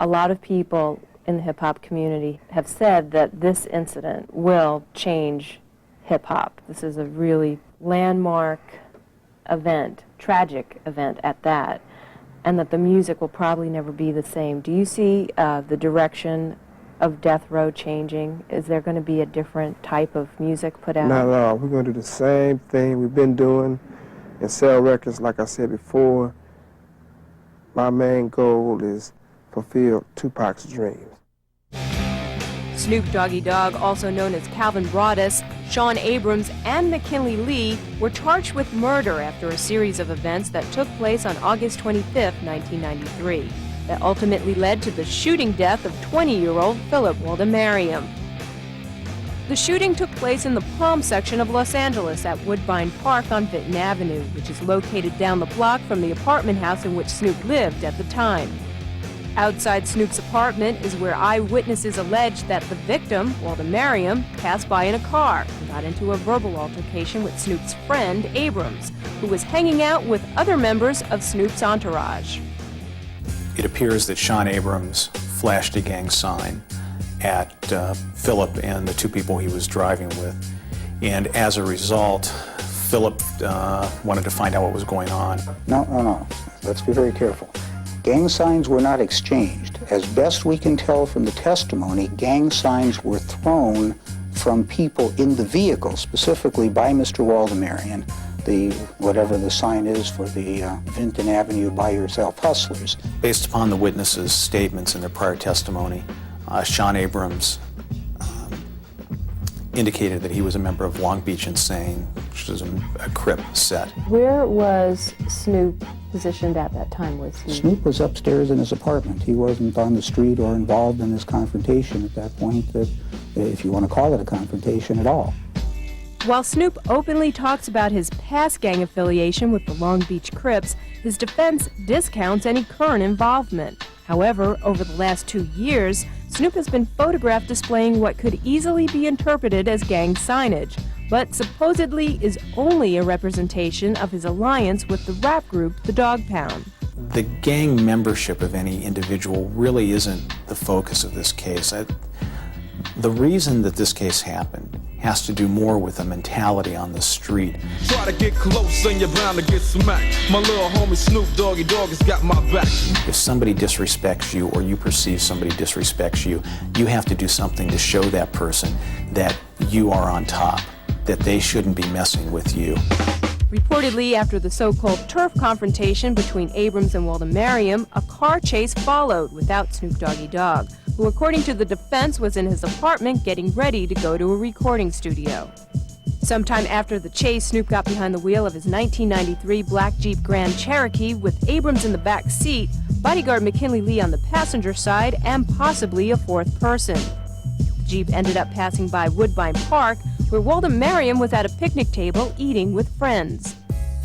A lot of people in the hip-hop community have said that this incident will change hip-hop. This is a really landmark event, tragic event at that, and that the music will probably never be the same. Do you see the direction of Death Row changing? Is there going to be a different type of music put out? Not at all. We're going to do the same thing we've been doing and sell records, like I said before. My main goal is fulfill Tupac's dreams. Snoop Doggy Dogg, also known as Calvin Broadus, Sean Abrams, and McKinley Lee were charged with murder after a series of events that took place on August 25, 1993, that ultimately led to the shooting death of 20-year-old Philip Waldemariam. The shooting took place in the Palm section of Los Angeles at Woodbine Park on Vinton Avenue, which is located down the block from the apartment house in which Snoop lived at the time. Outside Snoop's apartment is where eyewitnesses allege that the victim, Waldemariam, passed by in a car and got into a verbal altercation with Snoop's friend, Abrams, who was hanging out with other members of Snoop's entourage. It appears that Sean Abrams flashed a gang sign at Philip and the two people he was driving with, and as a result, Philip wanted to find out what was going on. No. Let's be very careful. Gang signs were not exchanged. As best we can tell from the testimony, gang signs were thrown from people in the vehicle, specifically by Mr. Waldemariam, whatever the sign is for the Vinton Avenue Buy Yourself Hustlers. Based upon the witnesses' statements in their prior testimony, Sean Abrams indicated that he was a member of Long Beach Insane, which is a Crip set. Where was Snoop positioned at that time? Snoop was upstairs in his apartment. He wasn't on the street or involved in this confrontation at that point, if you want to call it a confrontation at all. While Snoop openly talks about his past gang affiliation with the Long Beach Crips, his defense discounts any current involvement. However, over the last 2 years, Snoop has been photographed displaying what could easily be interpreted as gang signage, but supposedly is only a representation of his alliance with the rap group The Dog Pound. The gang membership of any individual really isn't the focus of this case. The reason that this case happened has to do more with the mentality on the street. Try to get close and you're bound to get smacked. My little homie Snoop Doggy Dogg has got my back. If somebody disrespects you or you perceive somebody disrespects you, you have to do something to show that person that you are on top, that they shouldn't be messing with you. Reportedly, after the so-called turf confrontation between Abrams and Waldemariam, a car chase followed without Snoop Doggy Dogg, who, according to the defense, was in his apartment getting ready to go to a recording studio. Sometime after the chase, Snoop got behind the wheel of his 1993 black Jeep Grand Cherokee with Abrams in the back seat, bodyguard McKinley Lee on the passenger side, and possibly a fourth person. The Jeep ended up passing by Woodbine Park, where Waldemariam was at a picnic table eating with friends.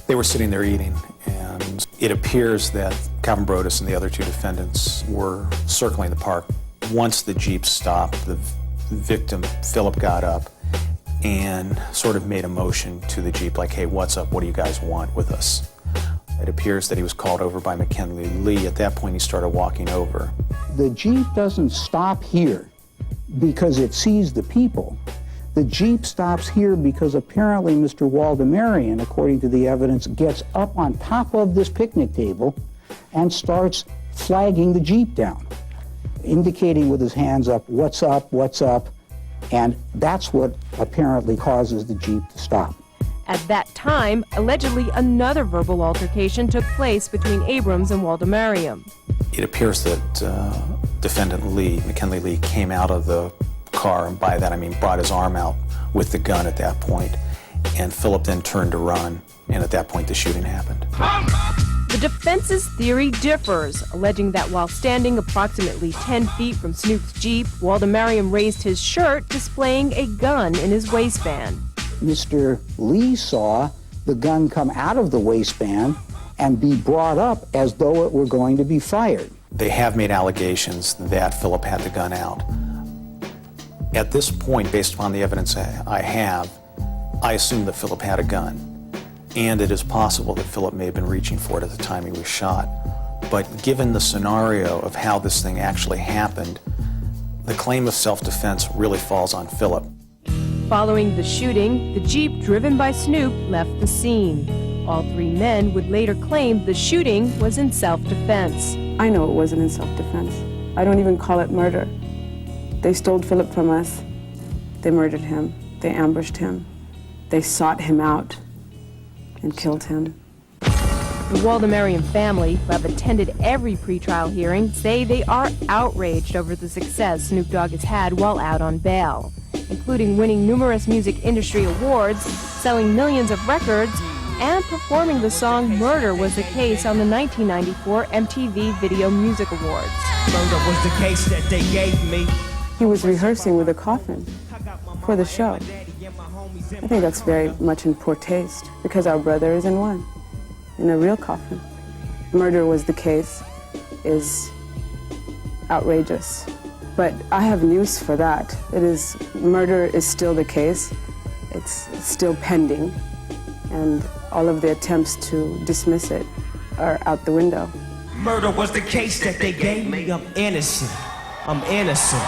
They were sitting there eating, and it appears that Calvin Broadus and the other two defendants were circling the park. Once the Jeep stopped, the victim, Philip, got up and sort of made a motion to the Jeep like, hey, what's up? What do you guys want with us? It appears that he was called over by McKinley Lee. At that point, he started walking over. The Jeep doesn't stop here because it sees the people. The Jeep stops here because apparently Mr. Waldemariam, according to the evidence, gets up on top of this picnic table and starts flagging the Jeep down, indicating with his hands up, what's up, and that's what apparently causes the Jeep to stop. At that time, allegedly another verbal altercation took place between Abrams and Waldemariam. It appears that defendant Lee, McKinley Lee, came out of the car, and by that I mean brought his arm out with the gun at that point, and Philip then turned to run, and at that point the shooting happened. The defense's theory differs, alleging that while standing approximately 10 feet from Snoop's Jeep, Waldemariam raised his shirt, displaying a gun in his waistband. Mr. Lee saw the gun come out of the waistband and be brought up as though it were going to be fired. They have made allegations that Philip had the gun out. At this point, based upon the evidence I have, I assume that Philip had a gun. And it is possible that Philip may have been reaching for it at the time he was shot. But given the scenario of how this thing actually happened, the claim of self-defense really falls on Philip. Following the shooting, the Jeep driven by Snoop left the scene. All three men would later claim the shooting was in self-defense. I know it wasn't in self-defense. I don't even call it murder. They stole Philip from us. They murdered him. They ambushed him. They sought him out and killed him. The Waldemarian family, who have attended every pretrial hearing, say they are outraged over the success Snoop Dogg has had while out on bail, including winning numerous music industry awards, selling millions of records, and performing the song Murder Was the Case on the 1994 MTV Video Music Awards. Murder was the case that they gave me. He was rehearsing with a coffin for the show. I think that's very much in poor taste, because our brother is in one, in a real coffin. Murder was the case is outrageous. But I have news for that. Murder is still the case. It's still pending. And all of the attempts to dismiss it are out the window. Murder was the case that they gave me. I'm innocent. I'm innocent.